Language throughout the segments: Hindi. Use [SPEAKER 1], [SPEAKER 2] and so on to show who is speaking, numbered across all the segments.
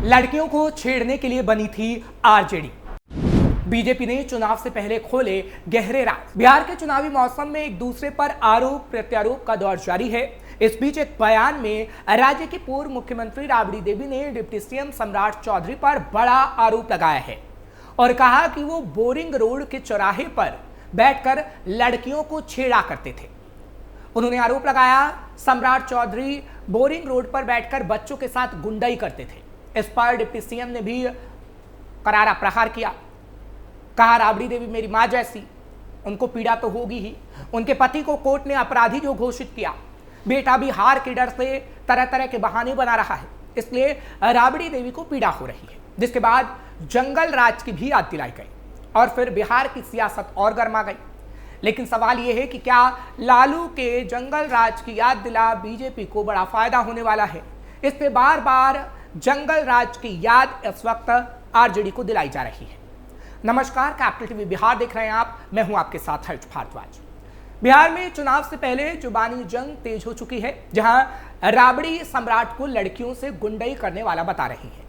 [SPEAKER 1] लड़कियों को छेड़ने के लिए बनी थी आरजेडी। बीजेपी ने चुनाव से पहले खोले गहरे राज। बिहार के चुनावी मौसम में एक दूसरे पर आरोप प्रत्यारोप का दौर जारी है। इस बीच एक बयान में राज्य की पूर्व मुख्यमंत्री राबड़ी देवी ने डिप्टी सीएम सम्राट चौधरी पर बड़ा आरोप लगाया है और कहा कि वो बोरिंग रोड के चौराहे पर बैठकर लड़कियों को छेड़ा करते थे। उन्होंने आरोप लगाया सम्राट चौधरी बोरिंग रोड पर बैठकर बच्चों के साथ गुंडाई करते थे। इस पर डिप्टी सीएम ने भी करारा प्रहार किया। कहा राबड़ी देवी मेरी मां जैसी, उनको पीड़ा तो होगी ही। उनके पति को कोर्ट ने अपराधी जो घोषित किया, बेटा भी हार के डर से तरह तरह के बहाने बना रहा है, इसलिए राबड़ी देवी को पीड़ा हो रही है। जिसके बाद जंगल राज की भी याद दिलाई गई और फिर बिहार की सियासत और गर्मा गई। लेकिन सवाल यह है कि क्या लालू के जंगल राज की याद दिला बीजेपी को बड़ा फायदा होने वाला है? इस पे बार बार जंगल राज की याद इस वक्त आरजेडी को दिलाई जा रही है। नमस्कार, कैपिटल टीवी बिहार देख रहे हैं आप। मैं हूं आपके साथ हर्ष भारद्वाज। बिहार में चुनाव से पहले जुबानी जंग तेज हो चुकी है, जहां राबड़ी सम्राट को लड़कियों से गुंडई करने वाला बता रही है।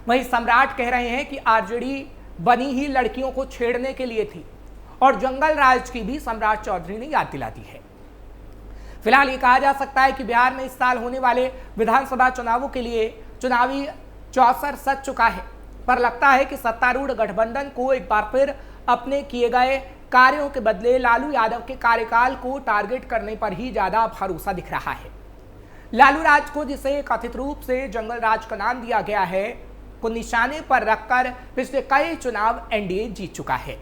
[SPEAKER 1] वहीं सम्राट कह रहे हैं कि आरजेडी बनी ही लड़कियों को छेड़ने के लिए थी और जंगल राज की भी सम्राट चौधरी ने याद दिला दी है। फिलहाल ये कहा जा सकता है कि बिहार में इस साल होने वाले विधानसभा चुनावों के लिए चुनावी चौसर सज चुका है, पर लगता है कि सत्तारूढ़ गठबंधन को एक बार फिर अपने किए गए कार्यों के बदले लालू यादव के कार्यकाल को टारगेट करने पर ही ज्यादा भरोसा दिख रहा है। लालू राज को, जिसे कथित रूप से जंगल राज का नाम दिया गया है, को निशाने पर रखकर पिछले कई चुनाव एनडीए जीत चुका है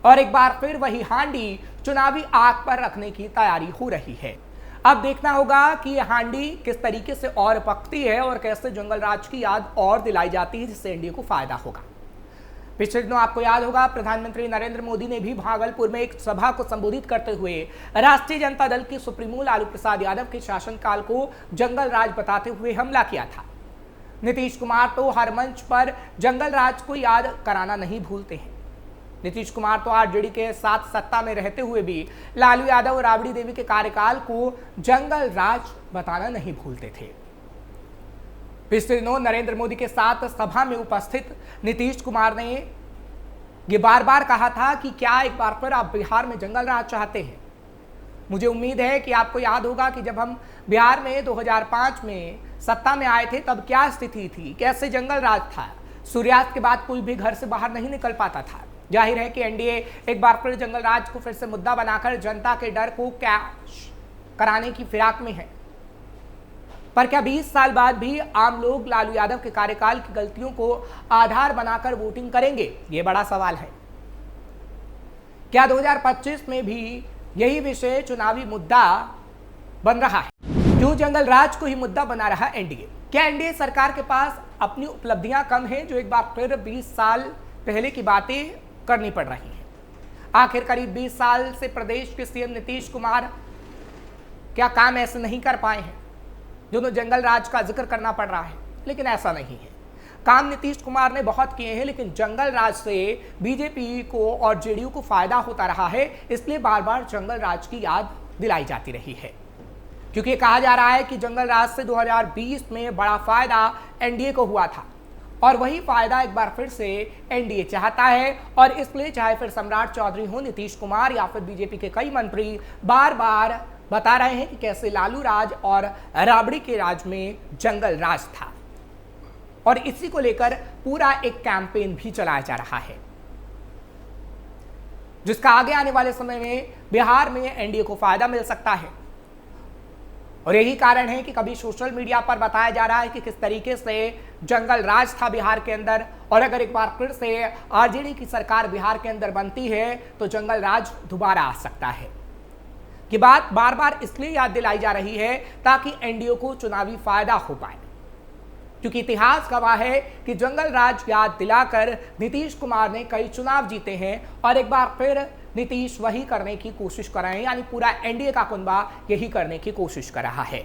[SPEAKER 1] और एक बार फिर वही हांडी चुनावी आग पर रखने की तैयारी हो रही है। अब देखना होगा कि यह हांडी किस तरीके से और पकती है और कैसे जंगल राज की याद और दिलाई जाती है, जिससे एनडीए को फायदा होगा। पिछले दिनों आपको याद होगा प्रधानमंत्री नरेंद्र मोदी ने भी भागलपुर में एक सभा को संबोधित करते हुए राष्ट्रीय जनता दल के सुप्रीमो लालू प्रसाद यादव के शासनकाल को जंगल राज बताते हुए हमला किया था। नीतीश कुमार तो हर मंच पर जंगल राज को याद कराना नहीं भूलते हैं। नीतीश कुमार तो आरजेडी के साथ सत्ता में रहते हुए भी लालू यादव और राबड़ी देवी के कार्यकाल को जंगल राज बताना नहीं भूलते थे। पिछले दिनों नरेंद्र मोदी के साथ सभा में उपस्थित नीतीश कुमार ने यह बार बार कहा था कि क्या एक बार फिर आप बिहार में जंगल राज चाहते हैं? मुझे उम्मीद है कि आपको याद होगा कि जब हम बिहार में 2005 में सत्ता में आए थे तब क्या स्थिति थी, कैसे जंगल राज था। सूर्यास्त के बाद कोई भी घर से बाहर नहीं निकल पाता था। जाहिर है कि एनडीए एक बार फिर जंगल राज को फिर से मुद्दा बनाकर जनता के डर को कैश कराने की फिराक में है। पर क्या 20 साल बाद भी आम लोग लालू यादव के कार्यकाल की गलतियों को आधार बनाकर वोटिंग करेंगे? ये बड़ा सवाल है। क्या 2025 में भी यही विषय चुनावी मुद्दा बन रहा है? क्यों जंगल राज को ही मुद्दा बना रहा एनडीए? क्या एनडीए सरकार के पास अपनी उपलब्धियां कम हैं जो एक बार फिर 20 साल पहले की बातें करनी पड़ रही है? आखिर करीब 20 साल से प्रदेश के सीएम नीतीश कुमार क्या काम ऐसे नहीं कर पाए हैं जो जंगल राज का जिक्र करना पड़ रहा है? लेकिन ऐसा नहीं है। काम नीतीश कुमार ने बहुत किए हैं, लेकिन जंगल राज से बीजेपी को और जेडीयू को फायदा होता रहा है। इसलिए बार बार जंगल राज की याद दिलाई जाती रही है, क्योंकि कहा जा रहा है कि जंगल राज से 2020 में बड़ा फायदा एनडीए को हुआ था और वही फायदा एक बार फिर से एनडीए चाहता है। और इसलिए चाहे फिर सम्राट चौधरी हो, नीतीश कुमार या फिर बीजेपी के कई मंत्री बार बार बता रहे हैं कि कैसे लालू राज और राबड़ी के राज में जंगल राज था और इसी को लेकर पूरा एक कैंपेन भी चलाया जा रहा है, जिसका आगे आने वाले समय में बिहार में एनडीए को फायदा मिल सकता है। और यही कारण है कि कभी सोशल मीडिया पर बताया जा रहा है कि किस तरीके से जंगल राज था बिहार के अंदर, और अगर एक बार फिर से आरजेडी की सरकार बिहार के अंदर बनती है तो जंगल राज दोबारा आ सकता है। ये बात बार बार इसलिए याद दिलाई जा रही है ताकि एनडीए को चुनावी फायदा हो पाए, क्योंकि इतिहास गवाह है कि जंगल राज याद दिलाकर नीतीश कुमार ने कई चुनाव जीते हैं और एक बार फिर नीतीश वही करने की कोशिश कर रहे हैं, यानी पूरा एनडीए का कुनबा यही करने की कोशिश कर रहा है।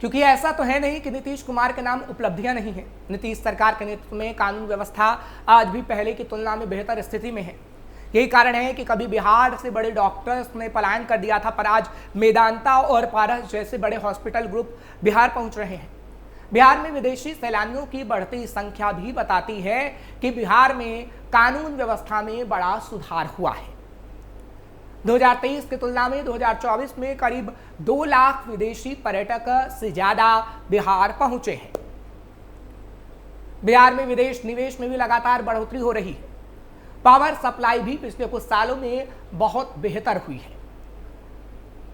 [SPEAKER 1] क्योंकि ऐसा तो है नहीं कि नीतीश कुमार के नाम उपलब्धियां नहीं है। नीतीश सरकार के नेतृत्व में कानून व्यवस्था आज भी पहले की तुलना में बेहतर स्थिति में है। यही कारण है कि कभी बिहार से बड़े डॉक्टर्स ने पलायन कर दिया था, पर आज मेदांता और पारस जैसे बड़े हॉस्पिटल ग्रुप बिहार पहुंच रहे हैं। बिहार में विदेशी सैलानियों की बढ़ती संख्या भी बताती है कि बिहार में कानून व्यवस्था में बड़ा सुधार हुआ है। 2023 की तुलना में 2024 में करीब 2 लाख विदेशी पर्यटक से ज्यादा बिहार पहुंचे हैं। बिहार में विदेश निवेश में भी लगातार बढ़ोतरी हो रही है। पावर सप्लाई भी पिछले कुछ सालों में बहुत बेहतर हुई है।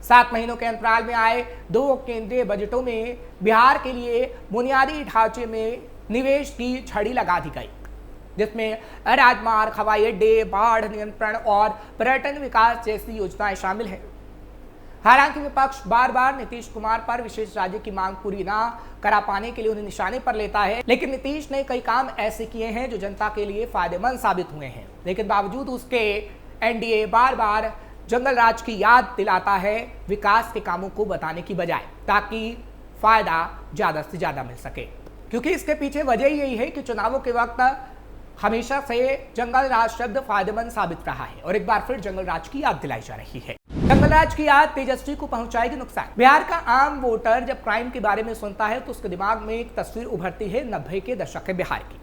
[SPEAKER 1] 7 महीनों के अंतराल में आए 2 केंद्रीय बजटों में बिहार के लिए बुनियादी ढांचे में निवेश की छड़ी लगा दी गई, जिसमें राजमार्ग, हवाई अड्डे, बाढ़ नियंत्रण और पर्यटन विकास जैसी योजनाएं शामिल हैं। हालांकि विपक्ष बार बार नीतीश कुमार पर विशेष राज्य की मांग पूरी ना करा पाने के लिए उन्हें निशाने पर लेता है, लेकिन नीतीश ने कई काम ऐसे किए हैं जो जनता के लिए फायदेमंद साबित हुए हैं। लेकिन बावजूद उसके एनडीए बार बार जंगल राज की याद दिलाता है विकास के कामों को बताने की बजाय, ताकि फायदा ज्यादा से ज्यादा मिल सके। क्योंकि इसके पीछे वजह यही है कि चुनावों के वक्त हमेशा से जंगल राज शब्द फायदेमंद साबित रहा है और एक बार फिर जंगल राज की याद दिलाई जा रही है। जंगल राज की याद तेजस्वी को पहुंचाएगी नुकसान। बिहार का आम वोटर जब क्राइम के बारे में सुनता है तो उसके दिमाग में एक तस्वीर उभरती है 90 के दशक के बिहार की,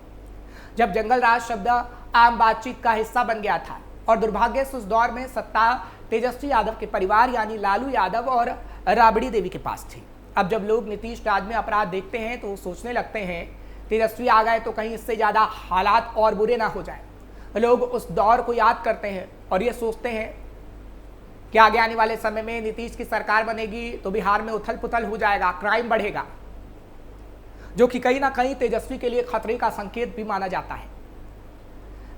[SPEAKER 1] जब जंगल राज शब्द आम बातचीत का हिस्सा बन गया था और दुर्भाग्य से उस दौर में सत्ता तेजस्वी यादव के परिवार यानी लालू यादव और राबड़ी देवी के पास थी। अब जब लोग नीतीश राज में अपराध देखते हैं तो सोचने लगते हैं तेजस्वी आ गए तो कहीं इससे ज्यादा हालात और बुरे ना हो जाए। लोग उस दौर को याद करते हैं और ये सोचते हैं कि आगे आने वाले समय में नीतीश की सरकार बनेगी तो बिहार में उथल पुथल हो जाएगा, क्राइम बढ़ेगा, जो कि कहीं ना कहीं तेजस्वी के लिए खतरे का संकेत भी माना जाता है।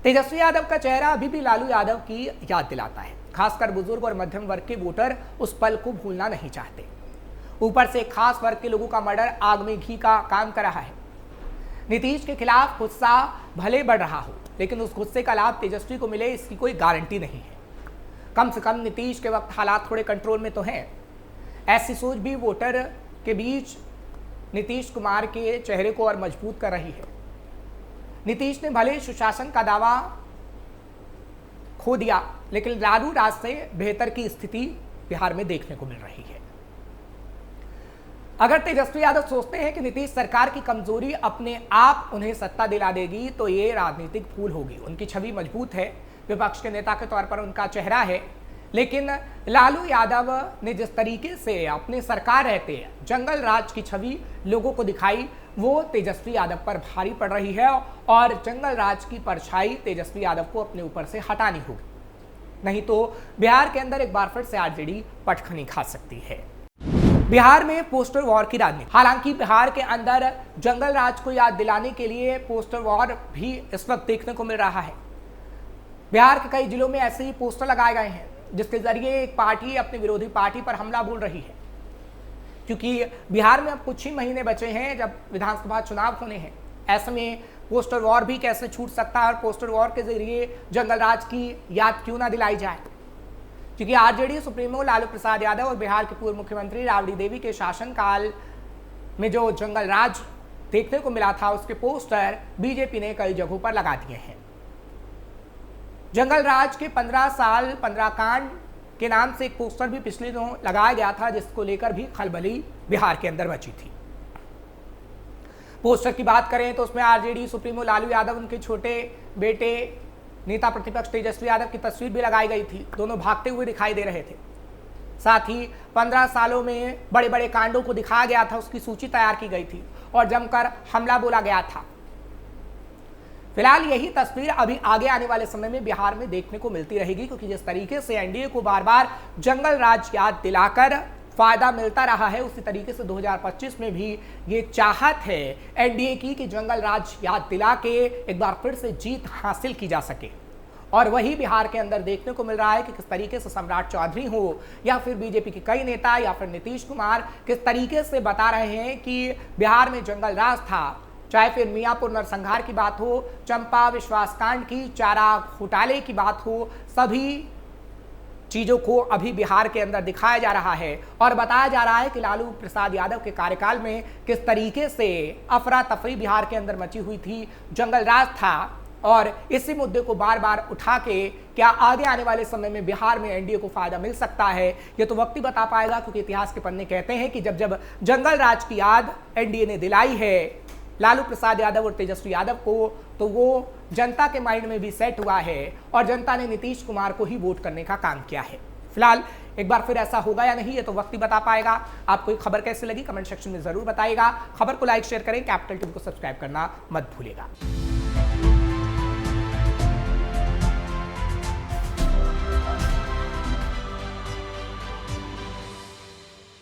[SPEAKER 1] तेजस्वी यादव का चेहरा अभी भी लालू यादव की याद दिलाता है। खासकर बुजुर्ग और मध्यम वर्ग के वोटर उस पल को भूलना नहीं चाहते। ऊपर से खास वर्ग के लोगों का मर्डर आग में घी का काम कर रहा है। नीतीश के खिलाफ गुस्सा भले बढ़ रहा हो, लेकिन उस गुस्से का लाभ तेजस्वी को मिले इसकी कोई गारंटी नहीं है। कम से कम नीतीश के वक्त हालात थोड़े कंट्रोल में तो हैं। ऐसी सोच भी वोटर के बीच नीतीश कुमार के चेहरे को और मजबूत कर रही है। नीतीश ने भले सुशासन का दावा खो दिया, लेकिन लालू राज से बेहतर की स्थिति बिहार में देखने को मिल रही है। अगर तेजस्वी यादव सोचते हैं कि नीतीश सरकार की कमजोरी अपने आप उन्हें सत्ता दिला देगी तो ये राजनीतिक भूल होगी। उनकी छवि मजबूत है, विपक्ष के नेता के तौर पर उनका चेहरा है, लेकिन लालू यादव ने जिस तरीके से अपने सरकार रहते जंगल राज की छवि लोगों को दिखाई, वो तेजस्वी यादव पर भारी पड़ रही है और जंगल राज की परछाई तेजस्वी यादव को अपने ऊपर से हटानी होगी, नहीं तो बिहार के अंदर एक बार फिर से आरजेडी पटखनी खा सकती है। बिहार में पोस्टर वॉर की राजनीति। हालांकि बिहार के अंदर जंगल राज को याद दिलाने के लिए पोस्टर वॉर भी इस वक्त देखने को मिल रहा है। बिहार के कई जिलों में ऐसे ही पोस्टर लगाए गए हैं जिसके जरिए एक पार्टी अपनी विरोधी पार्टी पर हमला बोल रही है, क्योंकि बिहार में अब कुछ ही महीने बचे हैं जब विधानसभा चुनाव होने हैं। ऐसे में पोस्टर वॉर भी कैसे छूट सकता है और पोस्टर वॉर के जरिए जंगल राज की याद क्यों ना दिलाई जाए, क्योंकि आरजेडी सुप्रीमो लालू प्रसाद यादव और बिहार के पूर्व मुख्यमंत्री राबड़ी देवी के शासनकाल में जो जंगल राज देखने को मिला था उसके पोस्टर बीजेपी ने कई जगहों पर लगा दिए हैं। जंगल राज के 15 साल 15 कांड के नाम से एक पोस्टर भी पिछले दिनों लगाया गया था, जिसको लेकर भी खलबली बिहार के अंदर मची थी। पोस्टर की बात करें तो उसमें आरजेडी सुप्रीमो लालू यादव, उनके छोटे बेटे नेता प्रतिपक्ष तेजस्वी यादव की तस्वीर भी लगाई गई थी। दोनों भागते हुए दिखाई दे रहे थे। साथ ही 15 सालों में बड़े बड़े कांडों को दिखाया गया था, उसकी सूची तैयार की गई थी और जमकर हमला बोला गया था। फिलहाल यही तस्वीर अभी आगे आने वाले समय में बिहार में देखने को मिलती रहेगी, क्योंकि जिस तरीके से एनडीए को बार बार जंगल राज याद दिलाकर फायदा मिलता रहा है, उसी तरीके से 2025 में भी ये चाहत है एनडीए की कि जंगल राज याद दिला के एक बार फिर से जीत हासिल की जा सके। और वही बिहार के अंदर देखने को मिल रहा है कि किस तरीके से सम्राट चौधरी हो या फिर बीजेपी के कई नेता या फिर नीतीश कुमार किस तरीके से बता रहे हैं कि बिहार में जंगल राज था। चाहे फिर मियापुर नरसंहार की बात हो, चंपा विश्वास कांड की, चारा घोटाले की बात हो, सभी चीजों को अभी बिहार के अंदर दिखाया जा रहा है और बताया जा रहा है कि लालू प्रसाद यादव के कार्यकाल में किस तरीके से अफरा तफरी बिहार के अंदर मची हुई थी, जंगल राज था और इसी मुद्दे को बार बार उठा के क्या आगे आने वाले समय में बिहार में एनडीए को फायदा मिल सकता है, ये तो वक्त ही बता पाएगा, क्योंकि इतिहास के पन्ने कहते हैं कि जब जब जंगल राज की याद एनडीए ने दिलाई है लालू प्रसाद यादव और तेजस्वी यादव को, तो वो जनता के माइंड में भी सेट हुआ है और जनता ने नीतीश कुमार को ही वोट करने का काम किया है। फिलहाल एक बार फिर ऐसा होगा या नहीं, ये तो वक्त ही बता पाएगा। आपको ये खबर कैसे लगी कमेंट सेक्शन में जरूर बताइएगा। खबर को लाइक शेयर करें, कैपिटल टीवी को सब्सक्राइब करना मत भूलिएगा।